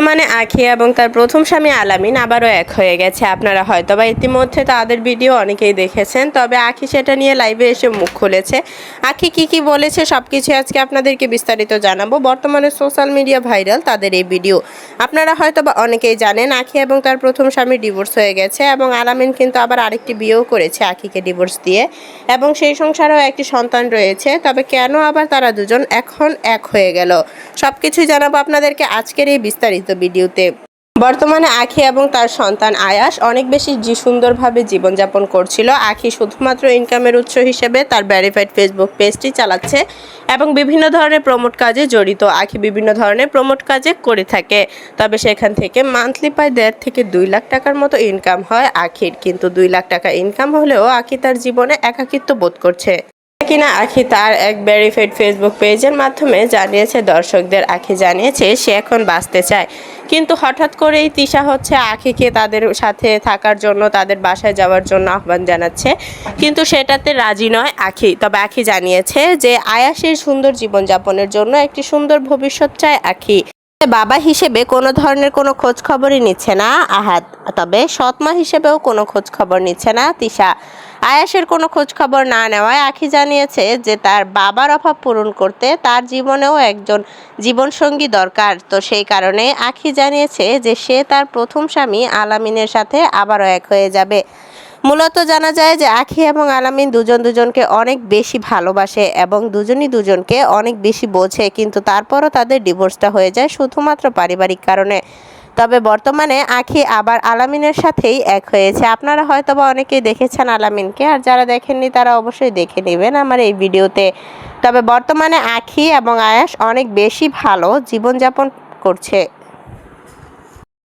বর্তমানে আঁখি এবং তার প্রথম স্বামী আলামিন আবারও এক হয়ে গেছে। আপনারা হয়তোবা ইতিমধ্যে তাদের ভিডিও অনেকেই দেখেছেন, তবে আঁখি সেটা নিয়ে লাইভে এসে মুখ খুলেছে। আঁখি কি বলেছে সবকিছু আজকে আপনাদেরকে বিস্তারিত জানাবো। বর্তমানে সোশ্যাল মিডিয়া ভাইরাল তাদের এই ভিডিও। আপনারা হয়তোবা অনেকেই জানেন আঁখি এবং তার প্রথম স্বামী ডিভোর্স হয়ে গেছে এবং আলামিন কিন্তু আবার আরেকটি বিয়েও করেছে আঁখিকে ডিভোর্স দিয়ে, এবং সেই সংসারেও একটি সন্তান রয়েছে। তবে কেন আবার তারা দুজন এখন এক হয়ে গেল, সবকিছুই জানাবো আপনাদেরকে আজকের এই বিস্তারিত ভিডিওতে। বর্তমানে আঁখি এবং তার সন্তান আয়াস অনেক বেশি সুন্দরভাবে জীবনযাপন করছিল। আঁখি শুধুমাত্র ইনকামের উৎস হিসেবে তার ভেরিফাইড ফেসবুক পেজটি চালাচ্ছে এবং বিভিন্ন ধরনের প্রমোট কাজে জড়িত। আঁখি বিভিন্ন ধরনের প্রমোট কাজে করে থাকে, তবে সেখান থেকে মান্থলি প্রায় 1.5 থেকে 2 লাখ টাকার মতো ইনকাম হয় আঁখির। কিন্তু 2 লাখ টাকা ইনকাম হলেও আঁখি তার জীবনে একাকিত্ব বোধ করছে কিনা আঁখি তার এক ভেরিফাইড ফেসবুক পেজের মাধ্যমে জানিয়েছে দর্শকদের। আঁখি জানিয়েছে সে এখন বাঁচতে চায়, কিন্তু হঠাৎ করেই তিশা হচ্ছে আঁখিকে তাদের সাথে থাকার জন্য, তাদের বাসায় যাওয়ার জন্য আহ্বান জানাচ্ছে, কিন্তু সেটাতে রাজি নয় আঁখি। তবে আঁখি জানিয়েছে যে আয়াসের সুন্দর জীবনযাপনের জন্য একটি সুন্দর ভবিষ্যৎ চায় আঁখি। বাবা হিসেবে কোনো ধরনের কোনো খোঁজ খবরই নিচ্ছে না আহাদ, তবে সৎমা হিসেবেও কোনো খোঁজ খবর নিচ্ছে না তিশা। আয়াসের কোনো খোঁজ খবর না নেওয়ায় আঁখি জানিয়েছে যে তার বাবার অভাব পূরণ করতে তার জীবনেও একজন জীবনসঙ্গী দরকার। তো সেই কারণে আঁখি জানিয়েছে যে সে তার প্রথম স্বামী আলামিনের সাথে আবারও এক হয়ে যাবে। মূলত জানা যায় যে আঁখি এবং আলামিন দুজনকে অনেক বেশি ভালোবাসে এবং দুজনই দুজনকে অনেক বেশি বোঝে, কিন্তু তারপরও তাদের ডিভোর্সটা হয়ে যায় শুধুমাত্র পারিবারিক কারণে। তবে বর্তমানে আঁখি আবার আলামিনের সাথেই এক হয়েছে। আপনারা হয়তোবা অনেকেই দেখেছেন আলামিনকে, আর যারা দেখেননি তারা অবশ্যই দেখে নেবেন আমার এই ভিডিওতে। তবে বর্তমানে আঁখি এবং আয়াস অনেক বেশি ভালো জীবনযাপন করছে।